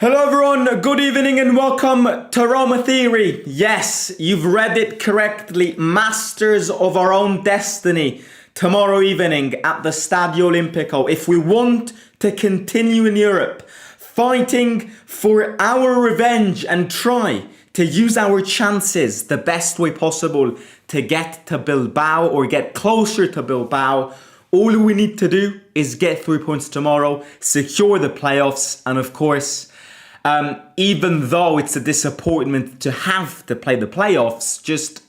Hello everyone, good evening and welcome to Roma Theory. Yes, you've read it correctly. Masters of our own destiny tomorrow evening at the Stadio Olimpico. If we want to continue in Europe, fighting for our revenge and try to use our chances the best way possible to get to Bilbao or get closer to Bilbao, all we need to do is get 3 points tomorrow, secure the playoffs, and of course, even though it's a disappointment to have to play the playoffs, just,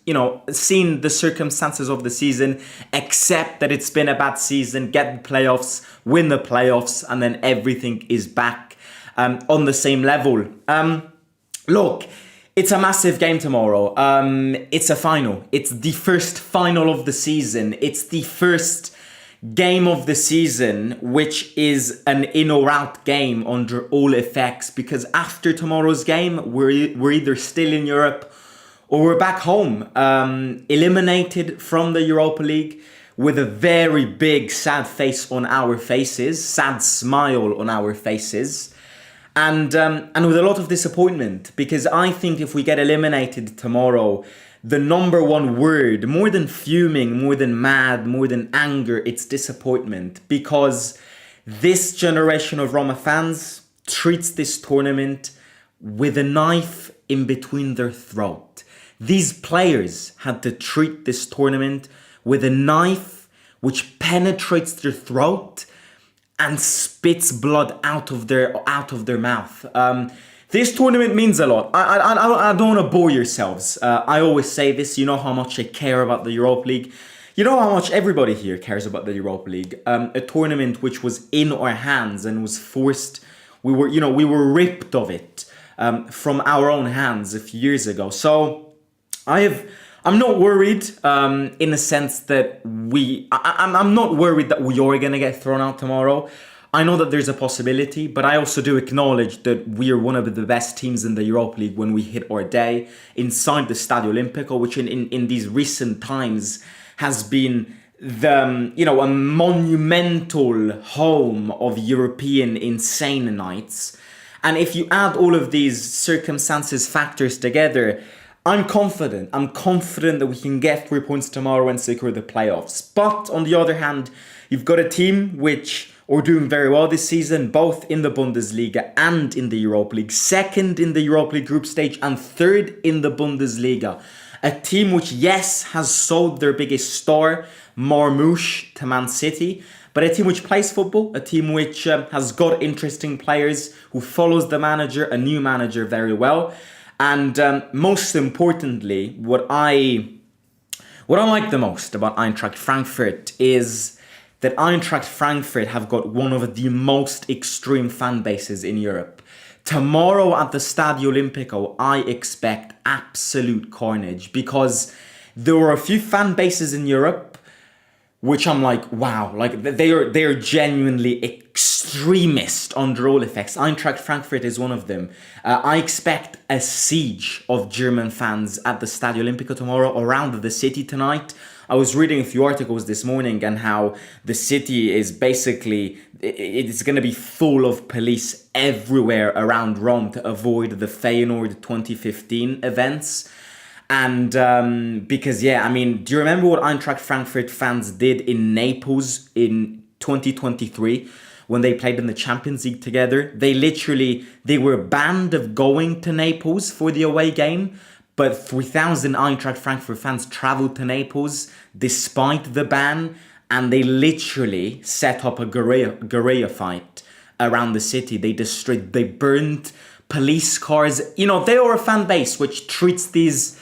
seeing the circumstances of the season, accept that it's been a bad season, get the playoffs, win the playoffs, and then everything is back on the same level. Look, it's a massive game tomorrow. It's a final. It's the first final of the season. It's the first game of the season, which is an in or out game under all effects, because after tomorrow's game, we're either still in Europe or we're back home, eliminated from the Europa League with a very big sad face on our faces, sad smile on our faces, and with a lot of disappointment, because I think if we get eliminated tomorrow, the number one word, more than fuming, more than mad, more than anger, it's disappointment. Because this generation of Roma fans treats this tournament with a knife in between their throat. These players had to treat this tournament with a knife which penetrates their throat and spits blood out of their mouth. This tournament means a lot. I don't want to bore yourselves. I always say this, you know how much I care about the Europa League. You know how much everybody here cares about the Europa League. A tournament which was in our hands and was forced. We were ripped of it from our own hands a few years ago. So I'm not worried in the sense that I'm not worried that we are going to get thrown out tomorrow. I know that there's a possibility, but I also do acknowledge that we are one of the best teams in the Europa League when we hit our day inside the Stadio Olimpico, which in these recent times has been a monumental home of European insane nights. And if you add all of these circumstances, factors together, I'm confident that we can get 3 points tomorrow and secure the playoffs. But on the other hand, you've got a team which are doing very well this season, both in the Bundesliga and in the Europa League. Second in the Europa League group stage and third in the Bundesliga. A team which, yes, has sold their biggest star, Marmoush, to Man City, but a team which plays football, a team which has got interesting players, who follows the manager, a new manager, very well. And most importantly, what I like the most about Eintracht Frankfurt is that Eintracht Frankfurt have got one of the most extreme fan bases in Europe. Tomorrow at the Stadio Olimpico, I expect absolute carnage, because there are a few fan bases in Europe which I'm like, wow, like they are genuinely extremist under all effects. Eintracht Frankfurt is one of them. I expect a siege of German fans at the Stadio Olimpico tomorrow, around the city tonight. I was reading a few articles this morning and how the city is basically, it's going to be full of police everywhere around Rome to avoid the Feyenoord 2015 events. And because, do you remember what Eintracht Frankfurt fans did in Naples in 2023 when they played in the Champions League together? They were banned of going to Naples for the away game, but 3,000 Eintracht Frankfurt fans traveled to Naples despite the ban, and they literally set up a guerrilla fight around the city. They burned police cars. They are a fan base which treats these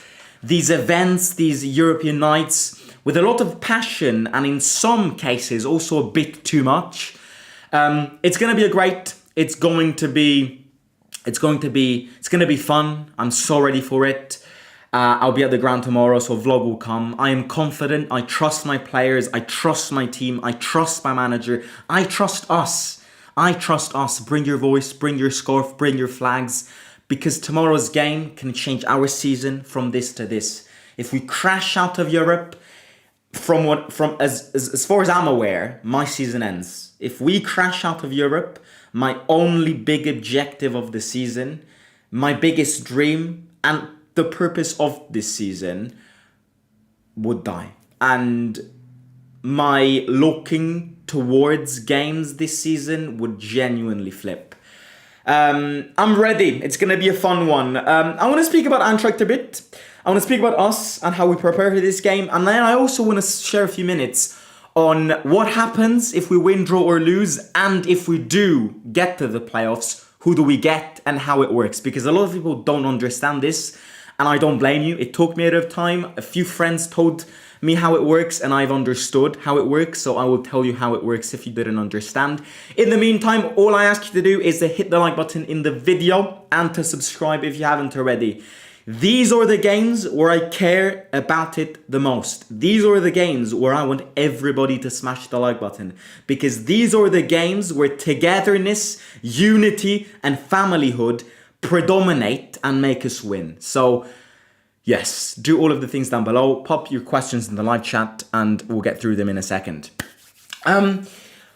events, these European nights, with a lot of passion, and in some cases also a bit too much. It's going to be fun. I'm so ready for it. I'll be at the ground tomorrow, so a vlog will come. I am confident. I trust my players. I trust my team. I trust my manager. I trust us. Bring your voice, bring your scarf, bring your flags, because tomorrow's game can change our season from this to this. If we crash out of Europe, as far as I'm aware, my season ends. If we crash out of Europe, my only big objective of the season, my biggest dream, and the purpose of this season would die. And my looking towards games this season would genuinely flip. I'm ready. It's going to be a fun one. I want to speak about Eintracht a bit. I want to speak about us and how we prepare for this game. And then I also want to share a few minutes on what happens if we win, draw or lose. And if we do get to the playoffs, who do we get and how it works? Because a lot of people don't understand this. And I don't blame you. It took me a bit of time. A few friends told me how it works and I've understood how it works. So I will tell you how it works if you didn't understand. In the meantime, all I ask you to do is to hit the like button in the video and to subscribe if you haven't already. These are the games where I care about it the most. These are the games where I want everybody to smash the like button. Because these are the games where togetherness, unity and familyhood predominate and make us win. So yes, do all of the things down below. Pop your questions in the live chat and we'll get through them in a second.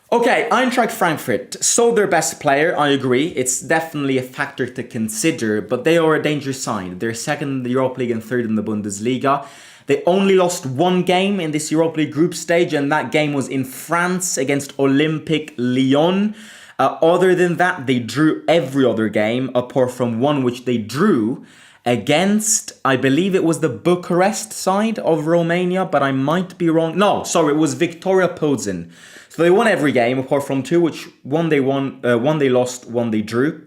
Okay, Eintracht Frankfurt sold their best player, I agree. It's definitely a factor to consider, but they are a dangerous side. They're second in the Europa League and third in the Bundesliga. They only lost one game in this Europa League group stage, and that game was in France against Olympique Lyon. Other than that, they drew every other game, apart from one which they drew against, I believe it was the Bucharest side of Romania, but I might be wrong. No, sorry, it was Victoria Pilsen. So they won every game apart from two, which one they won, one they lost, one they drew.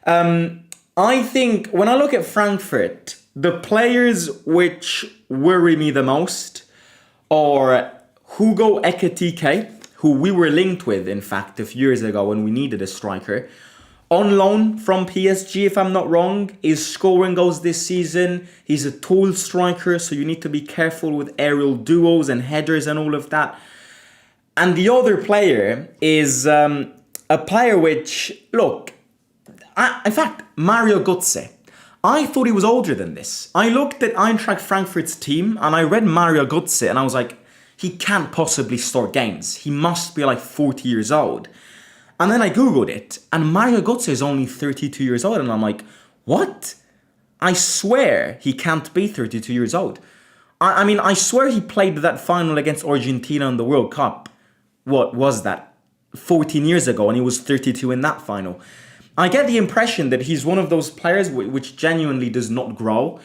I think when I look at Frankfurt, the players which worry me the most are Hugo Ekitike, who we were linked with, in fact, a few years ago when we needed a striker. On loan from PSG, if I'm not wrong, is scoring goals this season. He's a tall striker, so you need to be careful with aerial duos and headers and all of that. And the other player is a player which, look, in fact, Mario Götze. I thought he was older than this. I looked at Eintracht Frankfurt's team and I read Mario Götze and I was like, he can't possibly start games. He must be like 40 years old. And then I Googled it and Mario Götze is only 32 years old. And I'm like, what? I swear he can't be 32 years old. I mean, I swear he played that final against Argentina in the World Cup. What was that? 14 years ago, and he was 32 in that final. I get the impression that he's one of those players which genuinely does not grow.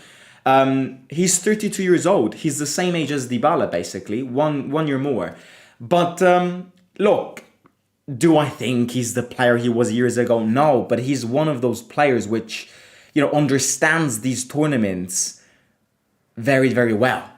He's 32 years old. He's the same age as Dybala, basically, one year more. But look, do I think he's the player he was years ago? No, but he's one of those players which, you know, understands these tournaments very, very well.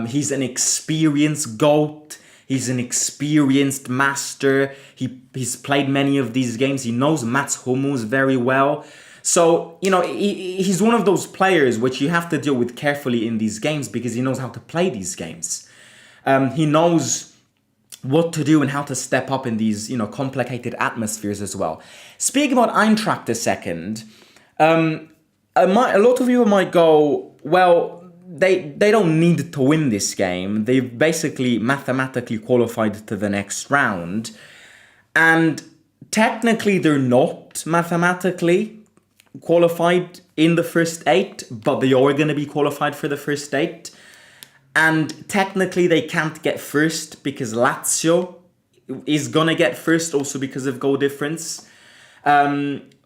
He's an experienced GOAT. He's an experienced master. He's played many of these games. He knows Mats Hummels very well. So, you know, he's one of those players which you have to deal with carefully in these games because he knows how to play these games. He knows what to do and how to step up in these, you know, complicated atmospheres as well. Speaking about Eintracht a second, a lot of you might go, well, they don't need to win this game. They've basically mathematically qualified to the next round. And technically they're not mathematically qualified in the first 8, but they are going to be qualified for the first 8. And technically they can't get first because Lazio is going to get first also because of goal difference.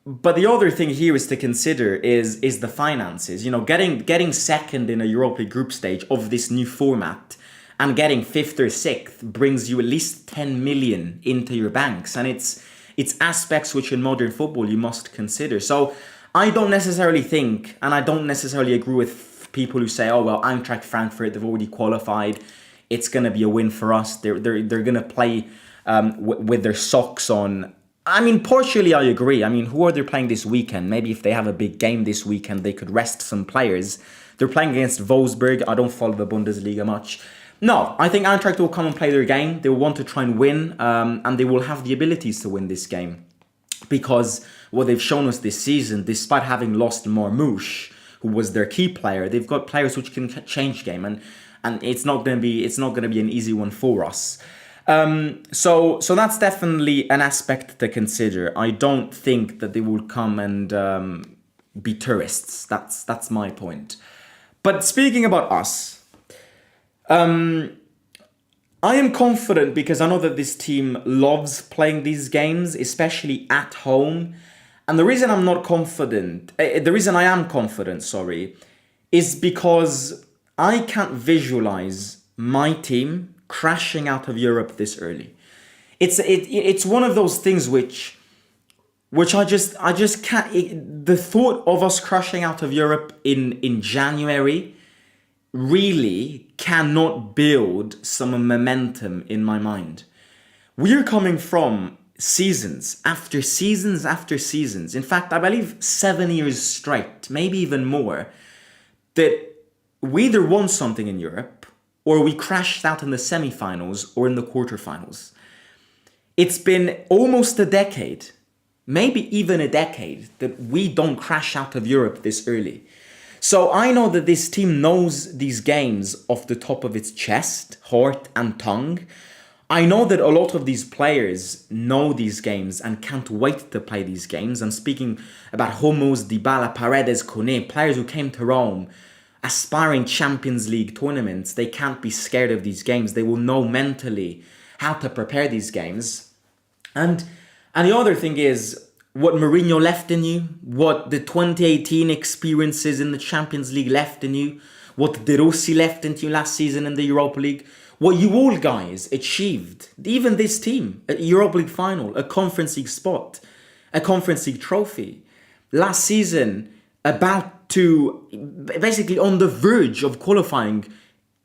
But the other thing here is to consider is the finances. You know, getting second in a Europa League group stage of this new format and getting 5th or 6th brings you at least 10 million into your banks. And it's aspects which in modern football you must consider. So I don't necessarily think, and I don't necessarily agree with people who say, oh, well, Eintracht Frankfurt, they've already qualified. It's going to be a win for us. They're going to play with their socks on. I mean, partially I agree. I mean, who are they playing this weekend? Maybe if they have a big game this weekend, they could rest some players. They're playing against Wolfsburg. I don't follow the Bundesliga much. No, I think Eintracht will come and play their game. They will want to try and win, and they will have the abilities to win this game. Because what they've shown us this season, despite having lost Marmoush, who was their key player, they've got players which can change game, and it's not going to be an easy one for us. So that's definitely an aspect to consider. I don't think that they will come and be tourists. That's my point. But speaking about us, I am confident because I know that this team loves playing these games, especially at home. And the reason I'm not confident, the reason I am confident, sorry, is because I can't visualize my team crashing out of Europe this early. It's one of those things which I just can't. The thought of us crashing out of Europe in January really cannot build some momentum in my mind. We're coming from seasons after seasons after seasons. In fact, I believe 7 years straight, maybe even more, that we either won something in Europe or we crashed out in the semi-finals or in the quarterfinals. It's been almost a decade, maybe even a decade, that we don't crash out of Europe this early. So I know that this team knows these games off the top of its chest, heart and tongue. I know that a lot of these players know these games and can't wait to play these games. I'm speaking about Hummels, Dybala, Paredes, Kone, players who came to Rome, aspiring Champions League tournaments. They can't be scared of these games. They will know mentally how to prepare these games. And the other thing is, what Mourinho left in you, what the 2018 experiences in the Champions League left in you, what De Rossi left into you last season in the Europa League, what you all guys achieved, even this team, a Europa League final, a Conference League spot, a Conference League trophy. Last season, about to, basically on the verge of qualifying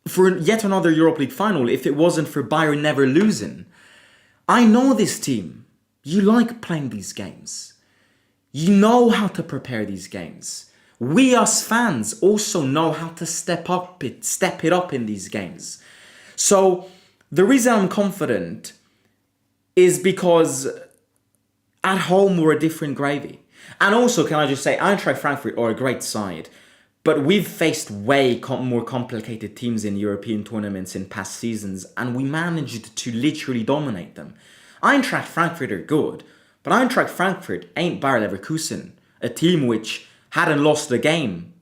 for yet another Europa League final if it wasn't for Bayern never losing. I know this team. You like playing these games. You know how to prepare these games. We as fans also know how to step it up in these games. So the reason I'm confident is because at home we're a different gravy. And also, can I just say, Eintracht Frankfurt are a great side, but we've faced way more complicated teams in European tournaments in past seasons, and we managed to literally dominate them. Eintracht Frankfurt are good, but Eintracht Frankfurt ain't Bayer Leverkusen, a team which hadn't lost a game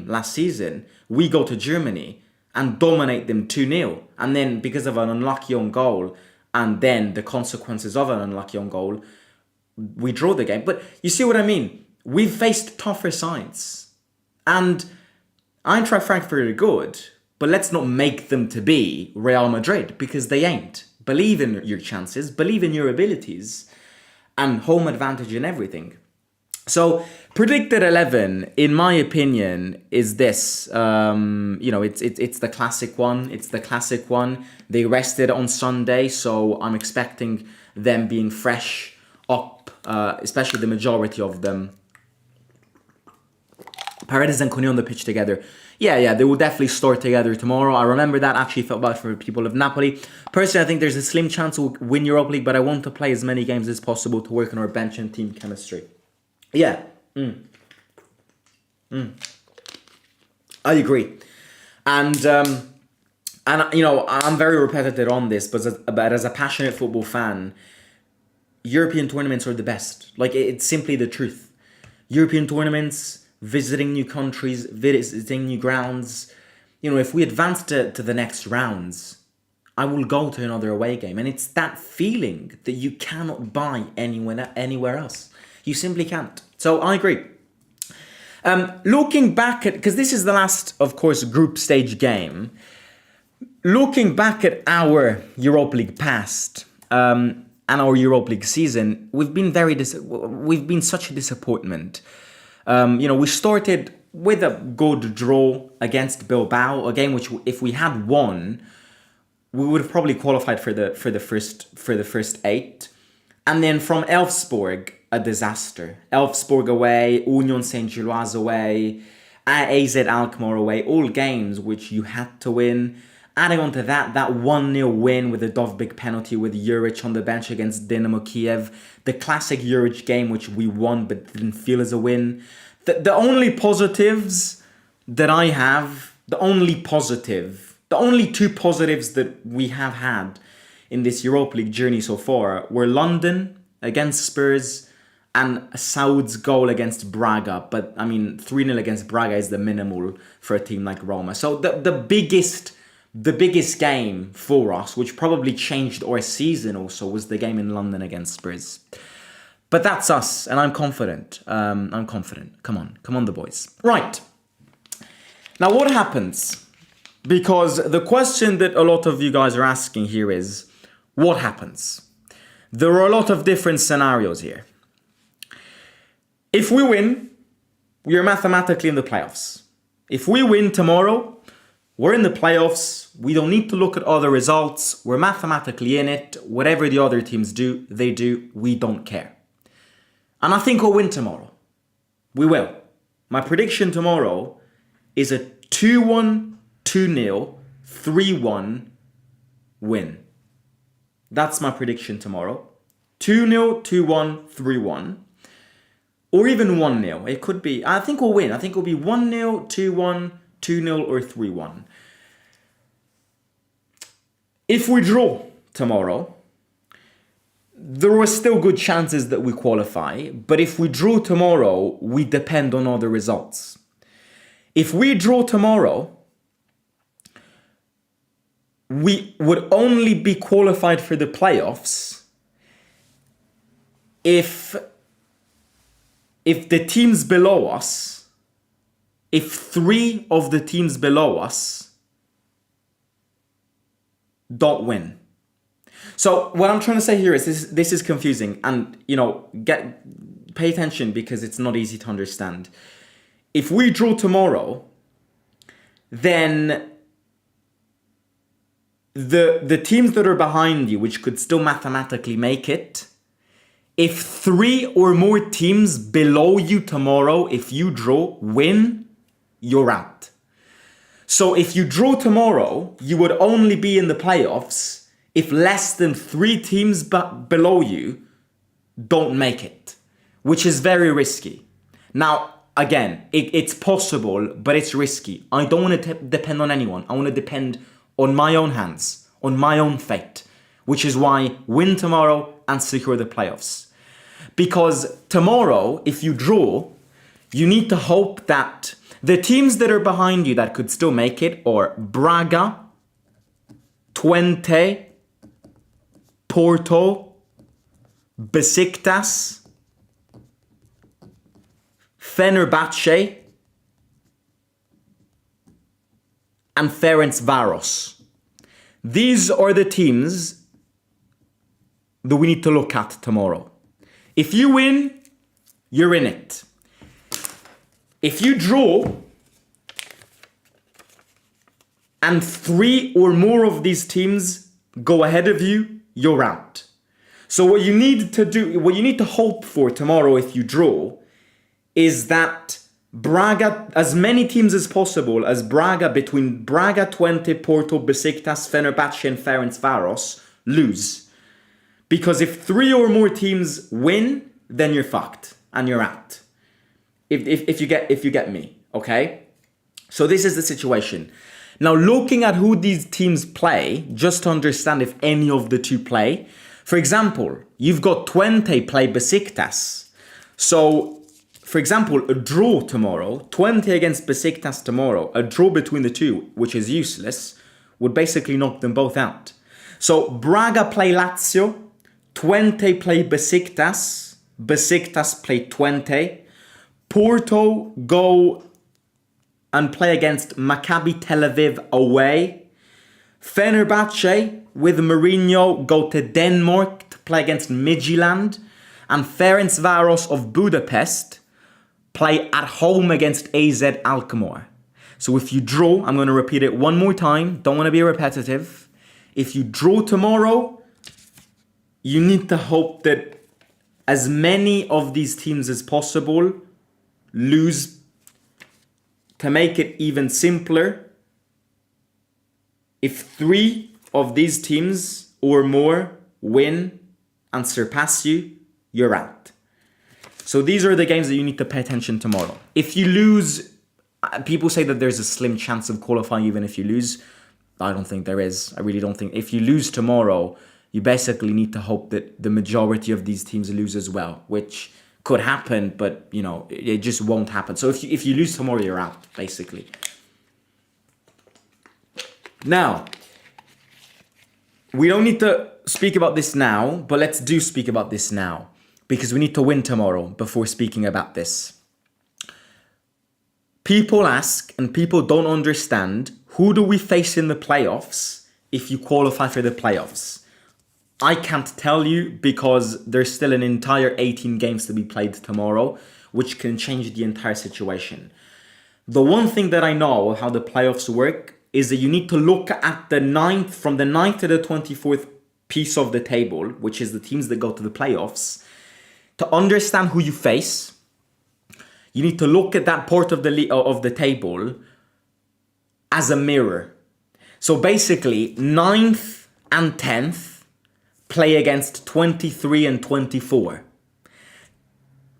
last season. We go to Germany and dominate them 2-0, and then because of an unlucky own goal, and then the consequences of an unlucky own goal, we draw the game. But you see what I mean? We've faced tougher sides, and Eintracht Frankfurt are good, but let's not make them to be Real Madrid, because they ain't. Believe in your chances, believe in your abilities, and home advantage in everything. So, predicted 11, in my opinion, is this. It's the classic one. It's the classic one. They rested on Sunday, so I'm expecting them being fresh up, especially the majority of them. Paredes and Kone on the pitch together. Yeah, they will definitely start together tomorrow. I remember that, actually felt bad for people of Napoli. Personally, I think there's a slim chance we'll win Europa League, but I want to play as many games as possible to work on our bench and team chemistry. Yeah. I agree. And I'm very repetitive on this, but as a passionate football fan, European tournaments are the best. Like, it's simply the truth. European tournaments, visiting new countries, visiting new grounds. If we advance to the next rounds, I will go to another away game. And it's that feeling that you cannot buy anywhere else. You simply can't. So I agree. Looking back at, because this is the last, of course, group stage game. Looking back at our Europa League past and our Europa League season, we've been such a disappointment. We started with a good draw against Bilbao, a game which, if we had won, we would have probably qualified for the first 8. And then from Elfsborg, a disaster. Elfsborg away, Union Saint-Gilloise away, AZ Alkmaar away, all games which you had to win. Adding on to that 1-0 win with a Dovbyk penalty with Juric on the bench against Dynamo Kiev. The classic Juric game which we won but didn't feel as a win. The only positives that I have, the only positive The only two positives that we have had in this Europa League journey so far were London against Spurs and Saud's goal against Braga. But I mean, 3-0 against Braga is the minimal for a team like Roma. So the biggest game for us, which probably changed our season also, was the game in London against Spurs. But that's us, and I'm confident. I'm confident. Come on, the boys. Right. Now, what happens? Because the question that a lot of you guys are asking here is, what happens? There are a lot of different scenarios here. If we win, we are mathematically in the playoffs. If we win tomorrow, we're in the playoffs. We don't need to look at other results. We're mathematically in it. Whatever the other teams do, they do. We don't care. And I think we'll win tomorrow. We will. My prediction tomorrow is a 2-1, 2-0, 3-1 win. That's my prediction tomorrow. 2-0, 2-1, 3-1. Or even 1-0. It could be, I think we'll win. I think it'll be 1-0, 2-1, 2-0 or 3-1. If we draw tomorrow, there are still good chances that we qualify, but if we draw tomorrow, we depend on other results. If we draw tomorrow, we would only be qualified for the playoffs if the teams below us, if 3 of the teams below us don't win. So what I'm trying to say here is this is confusing, and pay attention because it's not easy to understand. If we draw tomorrow, then the teams that are behind you, which could still mathematically make it, if 3 or more teams below you tomorrow, if you draw, win, you're out. So if you draw tomorrow, you would only be in the playoffs if less than 3 teams below you don't make it, which is very risky. Now, again, it's possible, but it's risky. I don't want to depend on anyone. I want to depend on my own hands, on my own fate, which is why win tomorrow and secure the playoffs. Because tomorrow, if you draw, you need to hope that the teams that are behind you that could still make it are Braga, Twente, Porto, Besiktas, Fenerbahce, and Ferencváros. These are the teams that we need to look at tomorrow. If you win, you're in it. If you draw, and 3 or more of these teams go ahead of you, you're out. So what you need to hope for tomorrow if you draw is that Braga, as many teams as possible as Braga, between Braga, Twente, Porto, Besiktas, Fenerbahce and Ferencváros lose. Because if 3 or more teams win, then you're fucked and you're out. If you get me, okay? So this is the situation. Now, looking at who these teams play, just to understand if any of the two play. For example, you've got Twente play Besiktas. So, for example, a draw tomorrow, Twente against Besiktas tomorrow, a draw between the two, which is useless, would basically knock them both out. So, Braga play Lazio, Twente play Besiktas, Besiktas play Twente, Porto go and play against Maccabi Tel Aviv away. Fenerbahce with Mourinho go to Denmark to play against Midtjylland. And Ferencváros of Budapest play at home against AZ Alkmaar. So if you draw, I'm going to repeat it one more time. Don't want to be repetitive. If you draw tomorrow, you need to hope that as many of these teams as possible lose. To make it even simpler, if 3 of these teams or more win and surpass you, you're out. So these are the games that you need to pay attention tomorrow. If you lose, people say that there's a slim chance of qualifying even if you lose. I don't think there is. I really don't think. If you lose tomorrow, you basically need to hope that the majority of these teams lose as well, which could happen, but it just won't happen. So if you lose tomorrow, you're out, basically. Now, we don't need to speak about this now, but let's do speak about this now, because we need to win tomorrow before speaking about this. People ask, and people don't understand, who do we face in the playoffs if you qualify for the playoffs? I can't tell you because there's still an entire 18 games to be played tomorrow, which can change the entire situation. The one thing that I know of how the playoffs work is that you need to look at from the 9th to the 24th piece of the table, which is the teams that go to the playoffs, to understand who you face. You need to look at that part of the table as a mirror. So basically, 9th and 10th play against 23 and 24.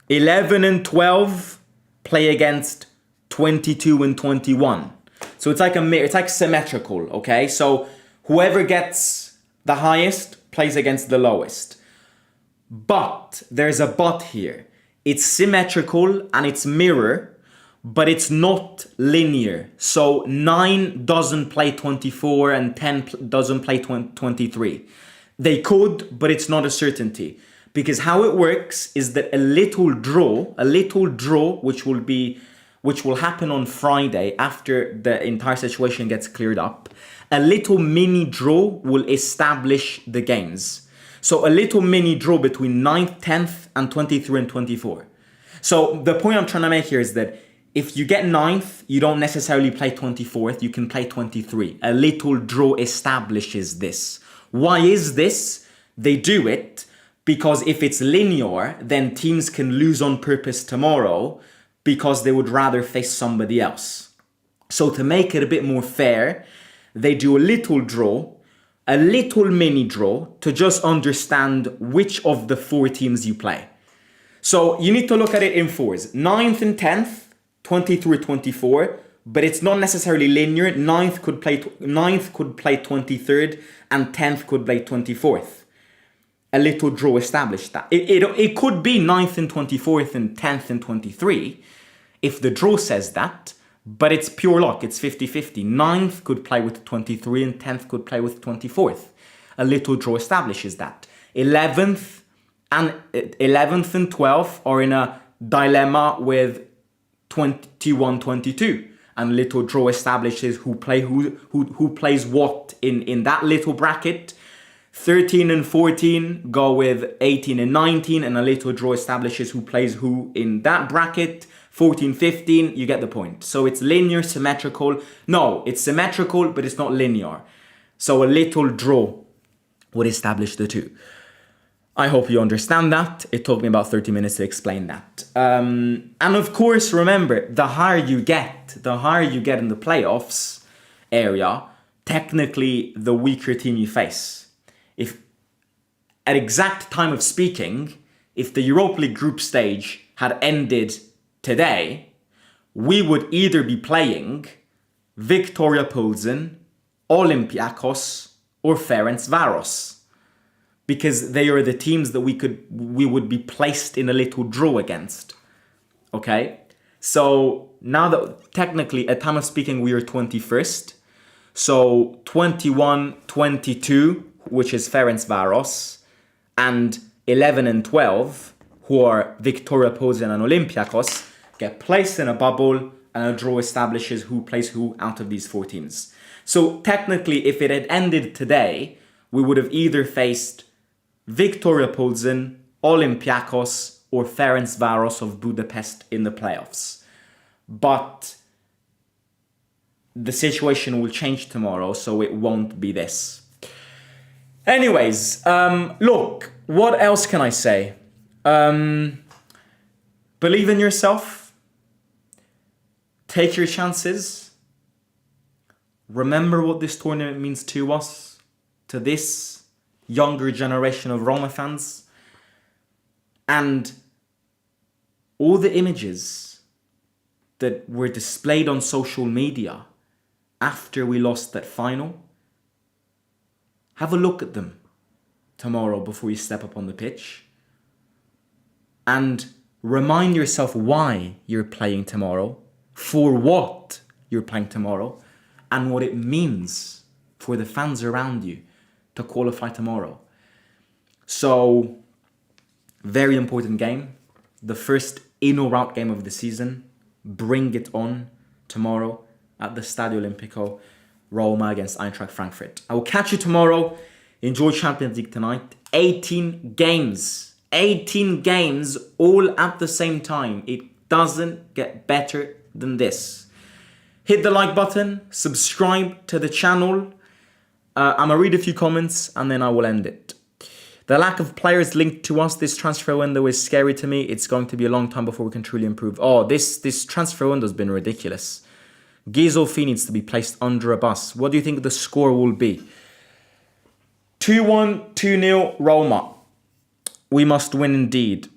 11 and 12 play against 22 and 21. So it's like a mirror, it's like symmetrical, okay? So whoever gets the highest plays against the lowest. But there's a but here. It's symmetrical and it's mirror, but it's not linear. So 9 doesn't play 24 and 10 doesn't play 23. They could, but it's not a certainty. Because how it works is that a little draw, which will happen on Friday after the entire situation gets cleared up, a little mini draw will establish the games. So a little mini draw between 9th, 10th, and 23 and 24. So the point I'm trying to make here is that if you get 9th, you don't necessarily play 24th, you can play 23. A little draw establishes this. Why is this? They do it because if it's linear, then teams can lose on purpose tomorrow because they would rather face somebody else. So to make it a bit more fair, they do a little draw, a little mini draw to just understand which of the 4 teams you play. So you need to look at it in 4s. 9th and 10th, 23, 24, but it's not necessarily linear. 9th could play 23rd and 10th could play 24th. A little draw established that. It could be 9th and 24th and 10th and 23 if the draw says that, but it's pure luck. It's 50-50. 9th could play with 23 and 10th could play with 24th. A little draw establishes that. 11th and 12th are in a dilemma with 21-22. And little draw establishes who plays what in that little bracket. 13 and 14 go with 18 and 19, and a little draw establishes who plays who in that bracket. 14, 15, you get the point. So it's linear, symmetrical. No, it's symmetrical, but it's not linear. So a little draw would establish the two. I hope you understand that. It took me about 30 minutes to explain that. And of course, remember, the higher you get in the playoffs area, technically the weaker team you face. If at exact time of speaking, if the Europa League group stage had ended today, we would either be playing Viktoria Plzeň, Olympiacos, or Ferencváros. Because they are the teams that we would be placed in a little draw against. Okay? So now that technically at time of speaking we are 21st. So 21, 22, which is Ferencváros, and 11 and 12, who are Viktoria Plzeň and Olympiacos, get placed in a bubble and a draw establishes who plays who out of these 4 teams. So technically if it had ended today, we would have either faced Viktoria Plzeň, Olympiacos, or Ferencváros of Budapest in the playoffs. But the situation will change tomorrow, so it won't be this. Anyways, look, what else can I say? Believe in yourself. Take your chances. Remember what this tournament means to us, to this younger generation of Roma fans. And all the images that were displayed on social media after we lost that final, have a look at them tomorrow before you step up on the pitch. And remind yourself why you're playing tomorrow, for what you're playing tomorrow, and what it means for the fans around you to qualify tomorrow. So, very important game. The first in or out game of the season. Bring it on tomorrow at the Stadio Olimpico, Roma against Eintracht Frankfurt. I will catch you tomorrow. Enjoy Champions League tonight. 18 games. 18 games all at the same time. It doesn't get better than this. Hit the like button. Subscribe to the channel. I'm going to read a few comments and then I will end it. The lack of players linked to us this transfer window is scary to me. It's going to be a long time before we can truly improve. Oh, this transfer window has been ridiculous. Ghisolfi needs to be placed under a bus. What do you think the score will be? 2-1, 2-0, Roma. We must win indeed.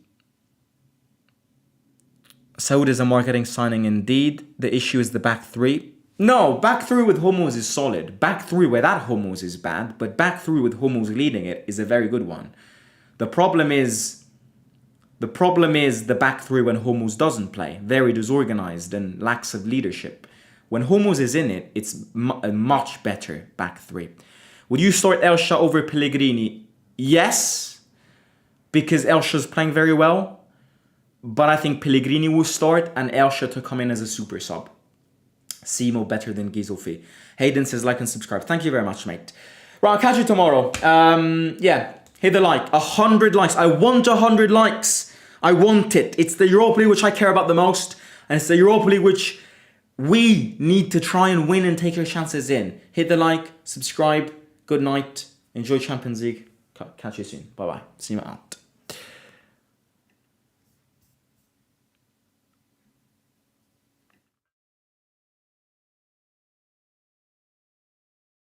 Saud is a marketing signing indeed. The issue is the back three. No, back three with Hummels is solid. Back three without Hummels is bad, but back three with Hummels leading it is a very good one. The problem is the back three when Hummels doesn't play. Very disorganized and lacks of leadership. When Hummels is in it, it's a much better back three. Would you start Elsha over Pellegrini? Yes, because Elsha's playing very well. But I think Pellegrini will start and Elsha to come in as a super sub. Simo better than Ghisolfi. Hayden says like and subscribe. Thank you very much, mate. Right, I'll catch you tomorrow. Yeah, hit the like. 100 likes. I want 100 likes. I want it. It's the Europa League which I care about the most. And it's the Europa League which we need to try and win and take our chances in. Hit the like, subscribe. Good night. Enjoy Champions League. Catch you soon. Bye-bye. See you out.